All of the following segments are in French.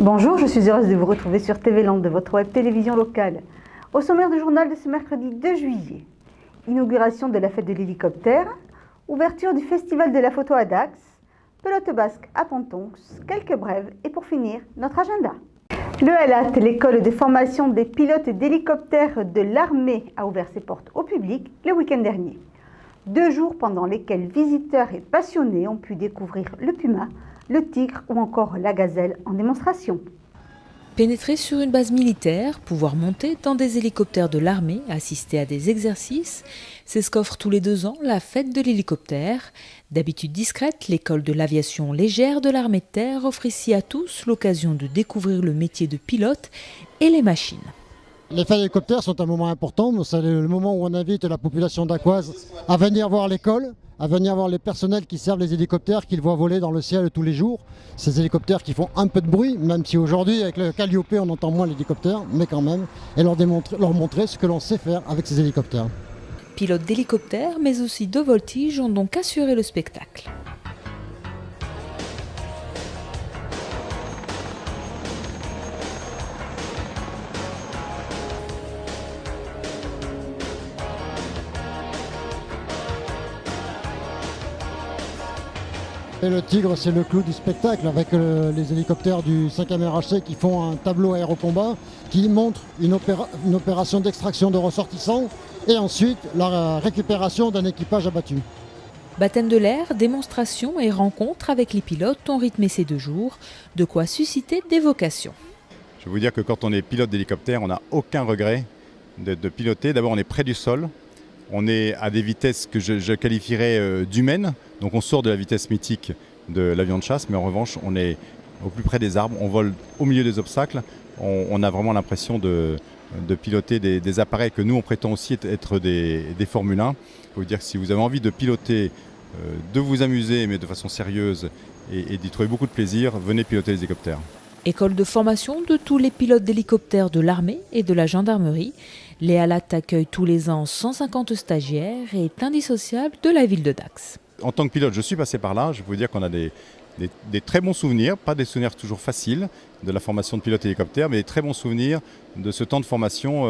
Bonjour, je suis heureuse de vous retrouver sur TV Land de votre web télévision locale. Au sommaire du journal de ce mercredi 2 juillet, inauguration de la fête de l'hélicoptère, ouverture du festival de la photo à Dax, pelote basque à Pontonx, quelques brèves et pour finir, notre agenda. Le HALAT, l'école de formation des pilotes d'hélicoptères de l'armée, a ouvert ses portes au public le week-end dernier. 2 jours pendant lesquels visiteurs et passionnés ont pu découvrir le puma, le tigre ou encore la gazelle en démonstration. Pénétrer sur une base militaire, pouvoir monter dans des hélicoptères de l'armée, assister à des exercices, c'est ce qu'offre tous les 2 ans la fête de l'hélicoptère. D'habitude discrète, l'école de l'aviation légère de l'armée de terre offre ici à tous l'occasion de découvrir le métier de pilote et les machines. Les fêtes d'hélicoptères sont un moment important, c'est le moment où on invite la population dacquoise à venir voir l'école, à venir voir les personnels qui servent les hélicoptères qu'ils voient voler dans le ciel tous les jours. Ces hélicoptères qui font un peu de bruit, même si aujourd'hui avec le Calliope on entend moins l'hélicoptère, mais quand même, et leur montrer ce que l'on sait faire avec ces hélicoptères. Pilotes d'hélicoptères, mais aussi de voltige ont donc assuré le spectacle. Et le tigre, c'est le clou du spectacle avec les hélicoptères du 5e RHC qui font un tableau aérocombat qui montre une opération d'extraction de ressortissants et ensuite la récupération d'un équipage abattu. Baptême de l'air, démonstration et rencontres avec les pilotes ont rythmé ces 2 jours, de quoi susciter des vocations. Je vais vous dire que quand on est pilote d'hélicoptère, on n'a aucun regret de piloter. D'abord, on est près du sol. On est à des vitesses que je qualifierais d'humaines, donc on sort de la vitesse mythique de l'avion de chasse, mais en revanche on est au plus près des arbres, on vole au milieu des obstacles, on a vraiment l'impression de piloter des appareils que nous on prétend aussi être des Formule 1. Je peux vous dire que si vous avez envie de piloter, de vous amuser mais de façon sérieuse et d'y trouver beaucoup de plaisir, venez piloter les hélicoptères. École de formation de tous les pilotes d'hélicoptères de l'armée et de la gendarmerie. Les HALAT accueillent tous les ans 150 stagiaires et est indissociable de la ville de Dax. En tant que pilote, je suis passé par là. Je peux vous dire qu'on a des très bons souvenirs, pas des souvenirs toujours faciles de la formation de pilote hélicoptère, mais des très bons souvenirs de ce temps de formation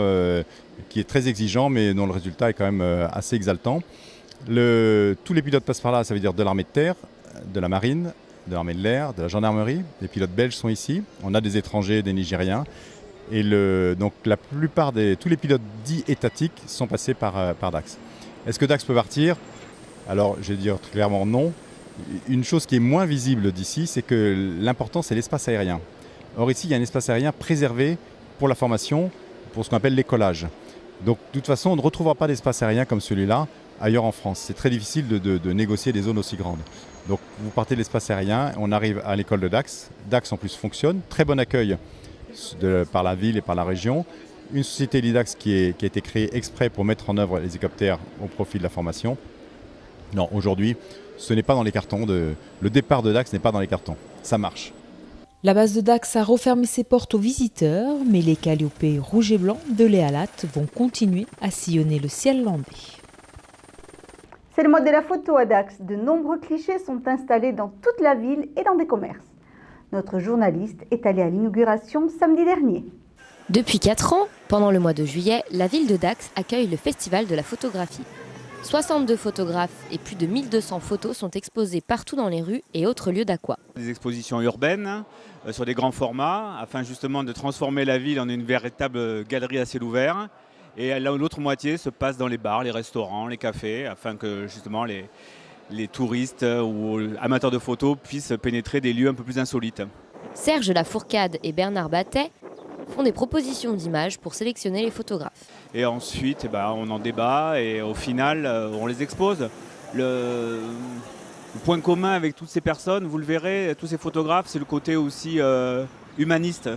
qui est très exigeant, mais dont le résultat est quand même assez exaltant. Tous les pilotes passent par là, ça veut dire de l'armée de terre, de la marine, de l'armée de l'air, de la gendarmerie. Les pilotes belges sont ici. On a des étrangers, des Nigériens. Et donc la plupart tous les pilotes dits étatiques sont passés par Dax. Est-ce que Dax peut partir ? Alors je vais dire très clairement non. Une chose qui est moins visible d'ici, c'est que l'important c'est l'espace aérien. Or ici il y a un espace aérien préservé pour la formation, pour ce qu'on appelle l'écolage. Donc de toute façon on ne retrouvera pas d'espace aérien comme celui-là ailleurs en France. C'est très difficile de négocier des zones aussi grandes. Donc vous partez de l'espace aérien, on arrive à l'école de Dax. Dax en plus fonctionne, très bon accueil par la ville et par la région. Une société Lidax qui a été créée exprès pour mettre en œuvre les hélicoptères au profit de la formation. Non, aujourd'hui, ce n'est pas dans les cartons. Le départ de Dax n'est pas dans les cartons. Ça marche. La base de Dax a refermé ses portes aux visiteurs, mais les Calliope rouges et blancs de l'HALAT vont continuer à sillonner le ciel landais. C'est le mois de la photo à Dax. De nombreux clichés sont installés dans toute la ville et dans des commerces. Notre journaliste est allé à l'inauguration samedi dernier. Depuis 4 ans, pendant le mois de juillet, la ville de Dax accueille le festival de la photographie. 62 photographes et plus de 1200 photos sont exposées partout dans les rues et autres lieux d'Aqua. Des expositions urbaines sur des grands formats afin justement de transformer la ville en une véritable galerie à ciel ouvert. Et l'autre moitié se passe dans les bars, les restaurants, les cafés afin que justement les touristes ou amateurs de photos puissent pénétrer des lieux un peu plus insolites. Serge Lafourcade et Bernard Battet font des propositions d'images pour sélectionner les photographes. Et ensuite, on en débat et au final, on les expose. Le point commun avec toutes ces personnes, vous le verrez, tous ces photographes, c'est le côté aussi humaniste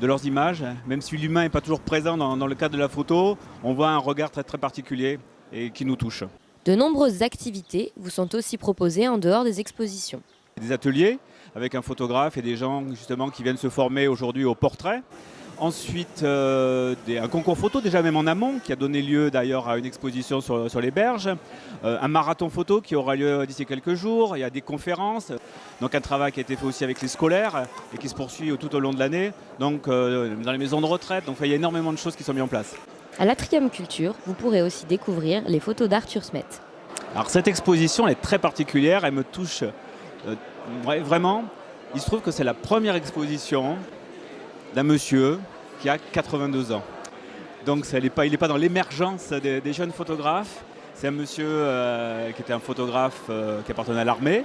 de leurs images. Même si l'humain n'est pas toujours présent dans le cadre de la photo, on voit un regard très, très particulier et qui nous touche. De nombreuses activités vous sont aussi proposées en dehors des expositions. Des ateliers avec un photographe et des gens justement qui viennent se former aujourd'hui au portrait. Ensuite, un concours photo, déjà même en amont, qui a donné lieu d'ailleurs à une exposition sur les berges. Un marathon photo qui aura lieu d'ici quelques jours. Il y a des conférences. Donc un travail qui a été fait aussi avec les scolaires et qui se poursuit tout au long de l'année. Donc dans les maisons de retraite. Donc il y a énormément de choses qui sont mises en place. À l'Atrium Culture, vous pourrez aussi découvrir les photos d'Arthur Smet. Alors cette exposition elle est très particulière. Elle me touche vraiment. Il se trouve que c'est la première exposition d'un monsieur qui a 82 ans. Donc il n'est pas dans l'émergence des jeunes photographes. C'est un monsieur qui était un photographe qui appartenait à l'armée.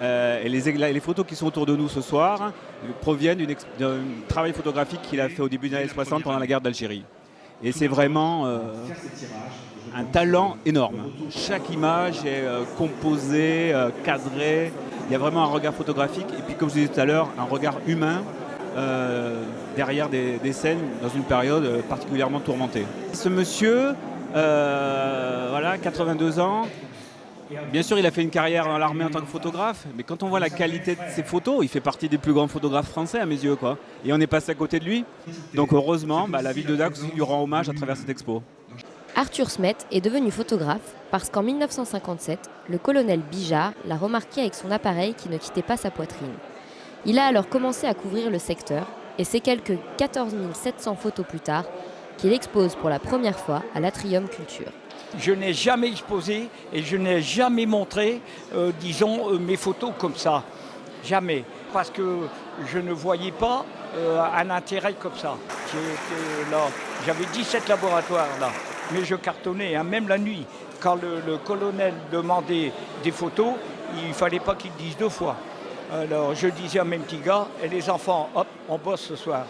Et les photos qui sont autour de nous ce soir proviennent d'un travail photographique qu'il a fait au début des années 60 pendant la guerre d'Algérie. Et c'est vraiment un talent énorme. Chaque image est composée, cadrée. Il y a vraiment un regard photographique et puis comme je disais tout à l'heure, un regard humain derrière des scènes dans une période particulièrement tourmentée. Ce monsieur, 82 ans, bien sûr il a fait une carrière dans l'armée en tant que photographe, mais quand on voit la qualité de ses photos, il fait partie des plus grands photographes français à mes yeux, quoi. Et on est passé à côté de lui. Donc heureusement, la ville de Dax lui rend hommage à travers cette expo. Arthur Smet est devenu photographe parce qu'en 1957, le colonel Bijard l'a remarqué avec son appareil qui ne quittait pas sa poitrine. Il a alors commencé à couvrir le secteur et c'est quelques 14 700 photos plus tard qu'il expose pour la première fois à l'Atrium Culture. Je n'ai jamais exposé et je n'ai jamais montré, mes photos comme ça. Jamais. Parce que je ne voyais pas un intérêt comme ça. J'avais 17 laboratoires là, mais je cartonnais, même la nuit. Quand le colonel demandait des photos, il ne fallait pas qu'il dise 2 fois. Alors je disais à mes petits gars, et les enfants, hop, on bosse ce soir.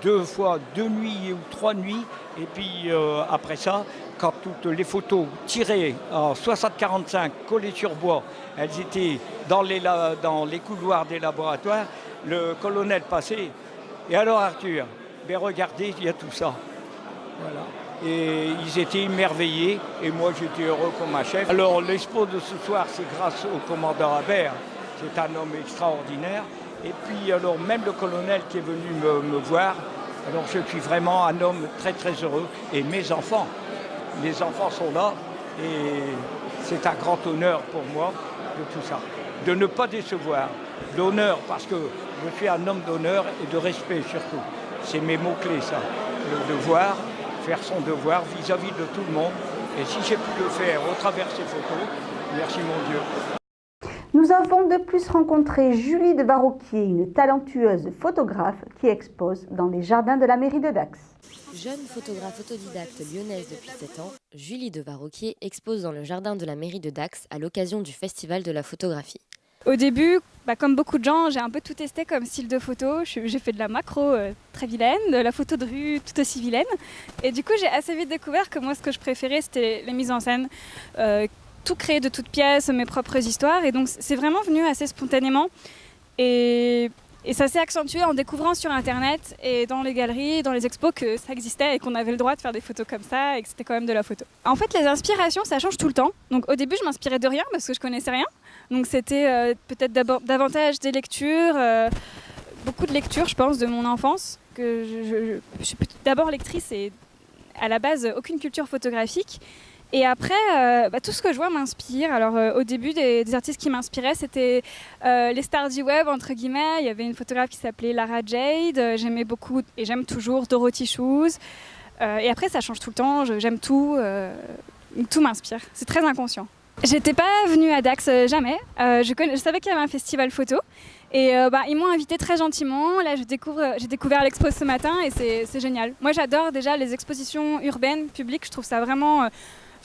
2 fois, 2 nuits ou 3 nuits. Et puis après ça, quand toutes les photos tirées en 60-45, collées sur bois, elles étaient dans les couloirs des laboratoires, le colonel passait. Et alors Arthur, regardez, il y a tout ça. Voilà. Et ils étaient émerveillés et moi j'étais heureux comme un chef. Alors l'expo de ce soir, c'est grâce au commandant Habert. C'est un homme extraordinaire. Et puis alors même le colonel qui est venu me voir, alors je suis vraiment un homme très très heureux. Et mes enfants sont là et c'est un grand honneur pour moi de tout ça. De ne pas décevoir. L'honneur parce que je suis un homme d'honneur et de respect surtout. C'est mes mots-clés ça. Le devoir, faire son devoir vis-à-vis de tout le monde. Et si j'ai pu le faire au travers ces photos, merci mon Dieu. Nous avons de plus rencontré Julie de Varroquier, une talentueuse photographe qui expose dans les jardins de la mairie de Dax. Jeune photographe autodidacte lyonnaise depuis 7 ans, Julie de Varroquier expose dans le jardin de la mairie de Dax à l'occasion du Festival de la photographie. Au début, comme beaucoup de gens, j'ai un peu tout testé comme style de photo. J'ai fait de la macro très vilaine, de la photo de rue tout aussi vilaine. Et du coup, j'ai assez vite découvert que moi, ce que je préférais, c'était les mises en scène. Tout créer de toutes pièces, mes propres histoires. Et donc, c'est vraiment venu assez spontanément. Et ça s'est accentué en découvrant sur Internet et dans les galeries, dans les expos, que ça existait et qu'on avait le droit de faire des photos comme ça et que c'était quand même de la photo. En fait, les inspirations, ça change tout le temps. Donc, au début, je m'inspirais de rien parce que je connaissais rien. Donc, c'était peut-être davantage des lectures, beaucoup de lectures, je pense, de mon enfance. Je suis d'abord lectrice et à la base, aucune culture photographique. Et après, tout ce que je vois m'inspire. Alors au début, des artistes qui m'inspiraient, c'était les stars du web, entre guillemets. Il y avait une photographe qui s'appelait Lara Jade. J'aimais beaucoup, et j'aime toujours, Dorothy Shoes. Et après, ça change tout le temps. J'aime tout. Tout m'inspire. C'est très inconscient. J'étais pas venue à Dax, jamais. Je savais qu'il y avait un festival photo. Et ils m'ont invitée très gentiment. Là, j'ai découvert l'expo ce matin et c'est génial. Moi, j'adore déjà les expositions urbaines, publiques. Je trouve ça vraiment...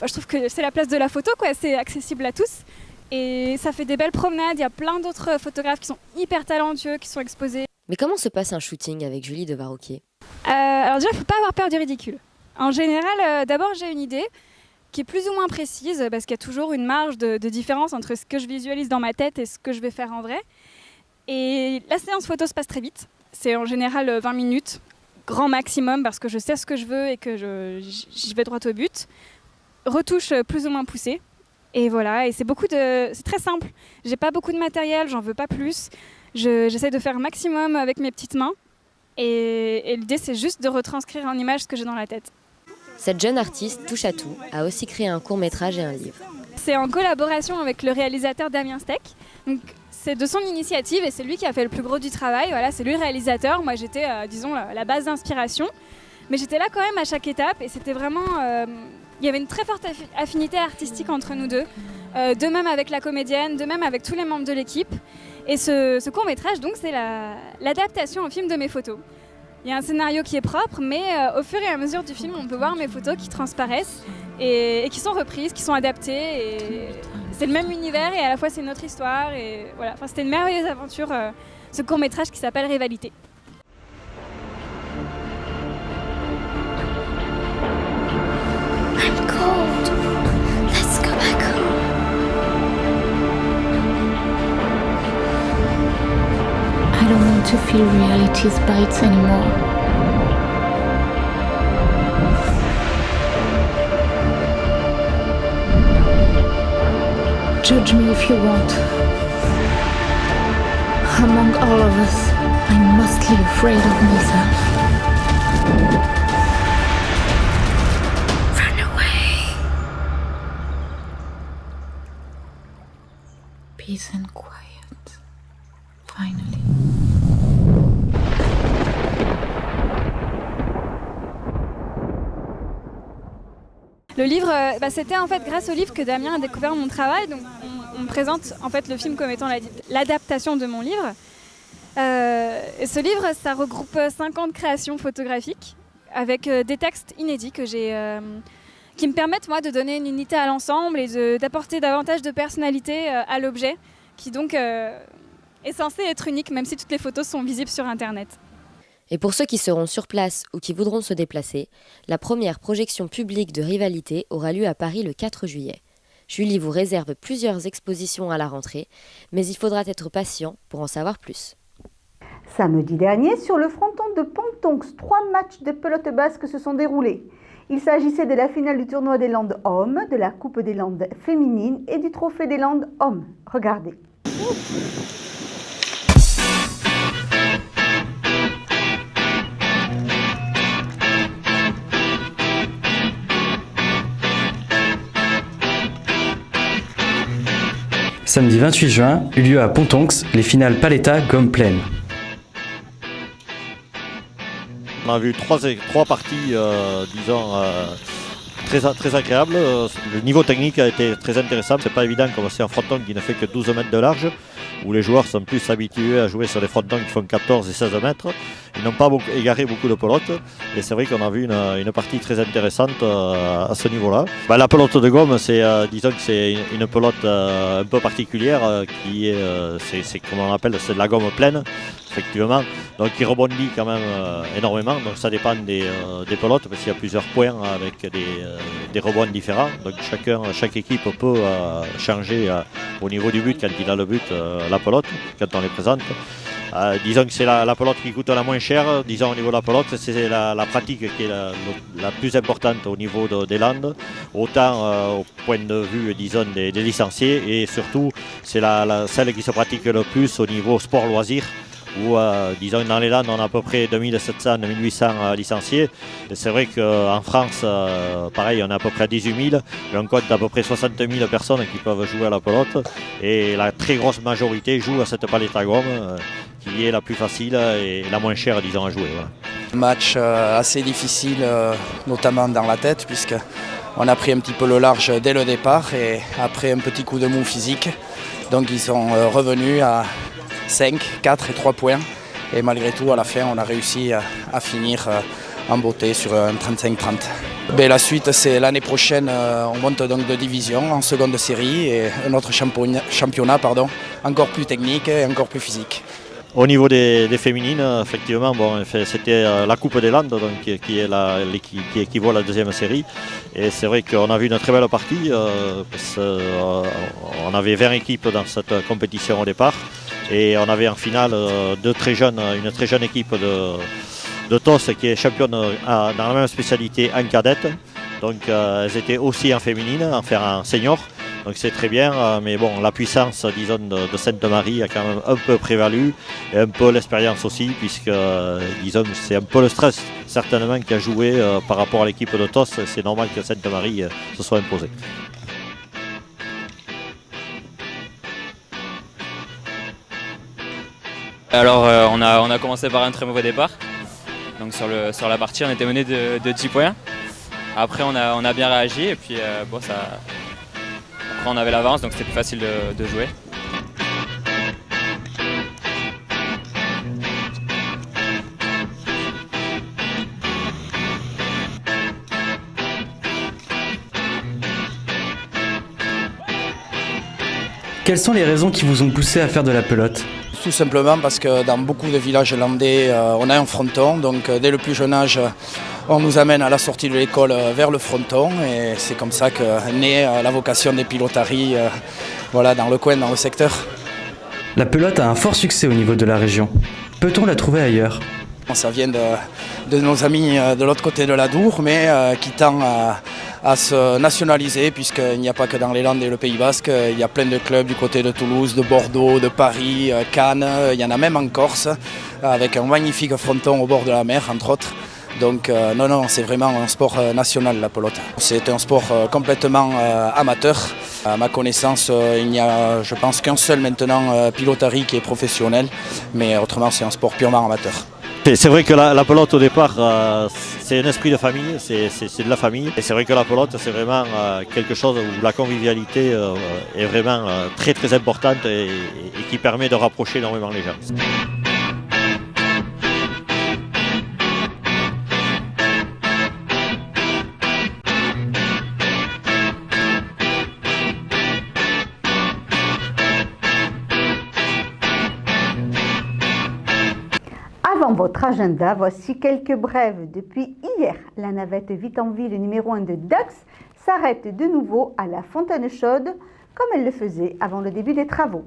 je trouve que c'est la place de la photo, quoi. C'est accessible à tous. Et ça fait des belles promenades. Il y a plein d'autres photographes qui sont hyper talentueux, qui sont exposés. Mais comment se passe un shooting avec Julie de Varroquier ? Alors déjà, il ne faut pas avoir peur du ridicule. En général, d'abord, j'ai une idée qui est plus ou moins précise, parce qu'il y a toujours une marge de différence entre ce que je visualise dans ma tête et ce que je vais faire en vrai. Et la séance photo se passe très vite. C'est en général 20 minutes, grand maximum, parce que je sais ce que je veux et que j'y vais droit au but. Retouche plus ou moins poussée. Et voilà, et c'est très simple. J'ai pas beaucoup de matériel, j'en veux pas plus. J'essaie de faire un maximum avec mes petites mains. Et l'idée, c'est juste de retranscrire en images ce que j'ai dans la tête. Cette jeune artiste, touche à tout, a aussi créé un court-métrage et un livre. C'est en collaboration avec le réalisateur Damien Steck. Donc, c'est de son initiative et c'est lui qui a fait le plus gros du travail. Voilà, c'est lui le réalisateur. Moi, j'étais, disons, la base d'inspiration. Mais j'étais là quand même à chaque étape et c'était vraiment... il y avait une très forte affinité artistique entre nous deux. De même avec la comédienne, de même avec tous les membres de l'équipe. Et ce court-métrage, donc, c'est l'adaptation au film de mes photos. Il y a un scénario qui est propre, mais au fur et à mesure du film, on peut voir mes photos qui transparaissent et qui sont reprises, qui sont adaptées. Et c'est le même univers et à la fois c'est une autre histoire. Et voilà. Enfin, c'était une merveilleuse aventure, ce court-métrage qui s'appelle Rivalité. I'm cold. Let's go back home. I don't want to feel reality's bites anymore. Judge me if you want. Among all of us, I'm mostly afraid of myself. Run away. Peace and quiet. Finally. Le livre, c'était en fait grâce au livre que Damien a découvert mon travail. Donc on présente en fait le film comme étant l'adaptation de mon livre. Et ce livre, ça regroupe 50 créations photographiques avec des textes inédits qui me permettent moi de donner une unité à l'ensemble et d'apporter davantage de personnalité à l'objet, qui donc est censé être unique, même si toutes les photos sont visibles sur Internet. Et pour ceux qui seront sur place ou qui voudront se déplacer, la première projection publique de Rivalité aura lieu à Paris le 4 juillet. Julie vous réserve plusieurs expositions à la rentrée, mais il faudra être patient pour en savoir plus. Samedi dernier, sur le fronton de Pontonx, 3 matchs de pelote basque se sont déroulés. Il s'agissait de la finale du tournoi des Landes hommes, de la Coupe des Landes féminines et du Trophée des Landes hommes. Regardez. Samedi 28 juin, eut lieu à Pontonx les finales Paletta gomme pleine. On a vu trois parties, très agréables. Le niveau technique a été très intéressant. C'est pas évident comme c'est un fronton qui ne fait que 12 mètres de large, où les joueurs sont plus habitués à jouer sur des frontons qui font 14 et 16 mètres. Ils n'ont pas égaré beaucoup de pelotes. Et c'est vrai qu'on a vu une partie très intéressante à ce niveau-là. La pelote de gomme, disons que c'est une pelote un peu particulière qui c'est comme on appelle, c'est de la gomme pleine, effectivement. Donc qui rebondit quand même énormément. Donc ça dépend des pelotes parce qu'il y a plusieurs points avec des rebonds différents. Donc chaque équipe peut changer au niveau du but quand il a le but la pelote, quand on les présente. Disons que c'est la pelote qui coûte la moins chère. Disons au niveau de la pelote, c'est la pratique qui est la plus importante au niveau des Landes, autant au point de vue disons des licenciés, et surtout c'est celle qui se pratique le plus au niveau sport loisir, où disons dans les Landes on a à peu près 2700-2800 licenciés. Et c'est vrai qu'en France, pareil, on a à peu près 18 000, et on compte à peu près 60 000 personnes qui peuvent jouer à la pelote, et la très grosse majorité joue à cette palette à gomme qui est la plus facile et la moins chère disons à jouer. Voilà. Un match assez difficile, notamment dans la tête, puisqu'on a pris un petit peu le large dès le départ, et après un petit coup de mou physique, donc ils sont revenus à 5, 4 et 3 points, et malgré tout à la fin on a réussi à finir en beauté sur un 35-30. La suite, c'est l'année prochaine, on monte donc de division en seconde série, et un autre championnat encore plus technique et encore plus physique. Au niveau des féminines, effectivement, c'était la Coupe des Landes, donc, qui équivaut à la deuxième série. Et c'est vrai qu'on a vu une très belle partie. On avait 20 équipes dans cette compétition au départ. Et on avait en finale une très jeune équipe de TOS qui est championne dans la même spécialité en cadette. Donc elles étaient aussi en féminine, en senior. Donc c'est très bien, mais bon, la puissance, disons, de Sainte-Marie a quand même un peu prévalu, et un peu l'expérience aussi, puisque, disons, c'est un peu le stress, certainement, qui a joué par rapport à l'équipe de TOS. C'est normal que Sainte-Marie se soit imposée. Alors on a commencé par un très mauvais départ. Donc sur la partie on était mené de 10 points. Après on a bien réagi et puis après on avait l'avance donc c'était plus facile de jouer. Quelles sont les raisons qui vous ont poussé à faire de la pelote ? Tout simplement parce que dans beaucoup de villages landais, on a un fronton. Donc dès le plus jeune âge, on nous amène à la sortie de l'école vers le fronton. Et c'est comme ça que naît la vocation des pilotaries dans le coin, dans le secteur. La pelote a un fort succès au niveau de la région. Peut-on la trouver ailleurs ? Ça vient de nos amis de l'autre côté de la Dour, mais qui tend à se nationaliser, puisqu'il n'y a pas que dans les Landes et le Pays Basque. Il y a plein de clubs du côté de Toulouse, de Bordeaux, de Paris, Cannes. Il y en a même en Corse, avec un magnifique fronton au bord de la mer, entre autres. Donc non, c'est vraiment un sport national, la pelote. C'est un sport complètement amateur. À ma connaissance, il n'y a, je pense, qu'un seul maintenant pilotari qui est professionnel, mais autrement c'est un sport purement amateur. C'est vrai que la pelote au départ, c'est un esprit de famille, c'est de la famille. Et c'est vrai que la pelote, c'est vraiment quelque chose où la convivialité est vraiment très très importante et qui permet de rapprocher énormément les gens. Avant votre agenda, voici quelques brèves. Depuis hier, la navette Vitanville numéro 1 de Dax s'arrête de nouveau à la Fontaine Chaude, comme elle le faisait avant le début des travaux.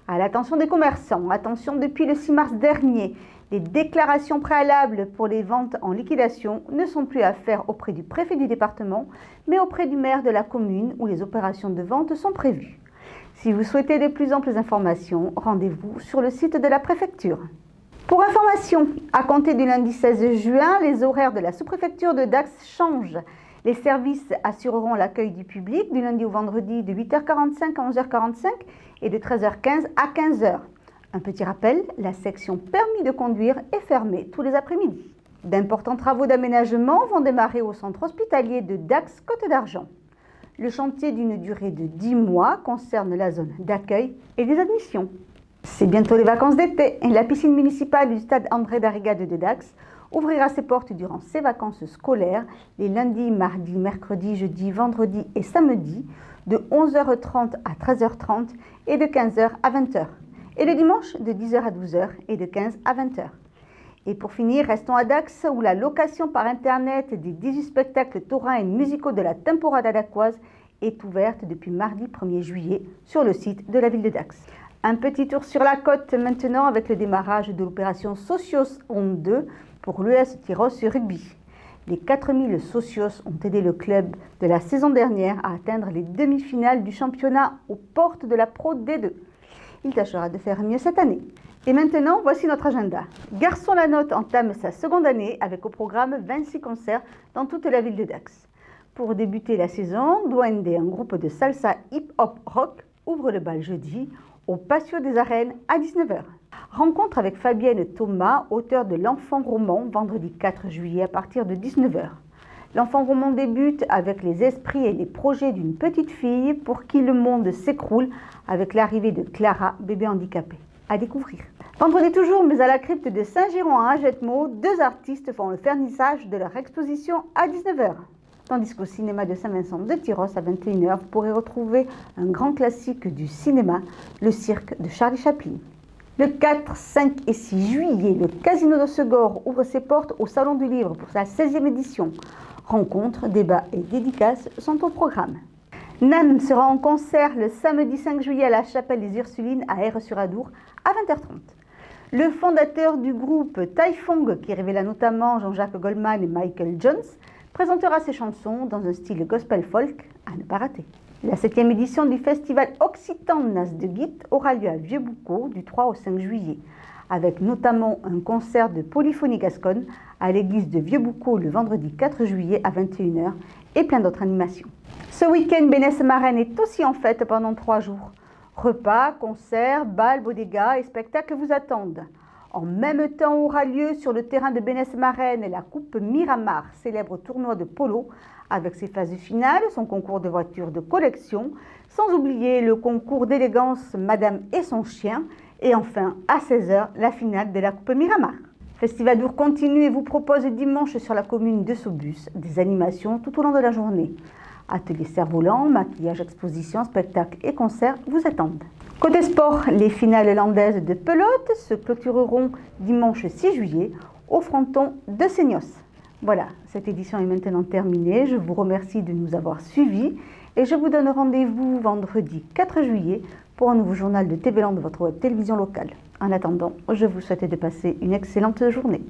À l'attention des commerçants, attention, depuis le 6 mars dernier, les déclarations préalables pour les ventes en liquidation ne sont plus à faire auprès du préfet du département, mais auprès du maire de la commune où les opérations de vente sont prévues. Si vous souhaitez de plus amples informations, rendez-vous sur le site de la préfecture. Pour information, à compter du lundi 16 juin, les horaires de la sous-préfecture de Dax changent. Les services assureront l'accueil du public du lundi au vendredi de 8h45 à 11h45 et de 13h15 à 15h. Un petit rappel, la section permis de conduire est fermée tous les après-midi. D'importants travaux d'aménagement vont démarrer au centre hospitalier de Dax Côte d'Argent. Le chantier d'une durée de 10 mois concerne la zone d'accueil et des admissions. C'est bientôt les vacances d'été et la piscine municipale du stade André Darrigade de Dax ouvrira ses portes durant ses vacances scolaires les lundis, mardis, mercredis, jeudis, vendredis et samedis de 11h30 à 13h30 et de 15h à 20h. Et le dimanche de 10h à 12h et de 15 à 20h. Et pour finir, restons à Dax où la location par internet des 18 spectacles taurins et musicaux de la Temporada dacoise est ouverte depuis mardi 1er juillet sur le site de la ville de Dax. Un petit tour sur la côte maintenant avec le démarrage de l'opération Socios Ronde 2 pour l'US Tyros Rugby. Les 4000 socios ont aidé le club de la saison dernière à atteindre les demi-finales du championnat aux portes de la Pro D2. Il tâchera de faire mieux cette année. Et maintenant, voici notre agenda. Garçon la Note entame sa seconde année avec au programme 26 concerts dans toute la ville de Dax. Pour débuter la saison, Duende, un groupe de salsa hip-hop rock, ouvre le bal jeudi au Patio des Arènes à 19h. Rencontre avec Fabienne Thomas, auteure de L'Enfant Roman, vendredi 4 juillet à partir de 19h. L'Enfant Roman débute avec les esprits et les projets d'une petite fille pour qui le monde s'écroule avec l'arrivée de Clara, bébé handicapé. À découvrir. Vendredi toujours, mais à la crypte de Saint-Giron à Agetmo, 2 artistes font le vernissage de leur exposition à 19h. Tandis qu'au cinéma de Saint-Vincent de Tyros à 21h, vous pourrez retrouver un grand classique du cinéma, Le Cirque de Charlie Chaplin. Le 4, 5 et 6 juillet, le Casino de Segor ouvre ses portes au Salon du Livre pour sa 16e édition. Rencontres, débats et dédicaces sont au programme. Nan sera en concert le samedi 5 juillet à la Chapelle des Ursulines à Aire-sur-Adour à 20h30. Le fondateur du groupe Taifong, qui révéla notamment Jean-Jacques Goldman et Michael Jones, présentera ses chansons dans un style gospel folk à ne pas rater. La 7e édition du festival Occitan Nas de Guit aura lieu à Vieux-Boucau du 3 au 5 juillet, avec notamment un concert de polyphonie gasconne à l'église de Vieux-Boucau le vendredi 4 juillet à 21 h et plein d'autres animations. Ce week-end, Bénesse-Marraine est aussi en fête pendant 3 jours. Repas, concerts, bals, bodegas et spectacles vous attendent. En même temps aura lieu sur le terrain de Bénesse-Marraine la Coupe Miramar, célèbre tournoi de polo, avec ses phases finales, son concours de voitures de collection, sans oublier le concours d'élégance Madame et son chien, et enfin à 16 h la finale de la Coupe Miramar. Festival d'Our continue et vous propose dimanche sur la commune de Saubus des animations tout au long de la journée. Ateliers cerfs-volants, maquillage, expositions, spectacles et concerts vous attendent. Côté sport, les finales landaises de pelote se clôtureront dimanche 6 juillet au fronton de Seignos. Voilà, cette édition est maintenant terminée. Je vous remercie de nous avoir suivis et je vous donne rendez-vous vendredi 4 juillet pour un nouveau journal de TV Land de votre web télévision locale. En attendant, je vous souhaite de passer une excellente journée.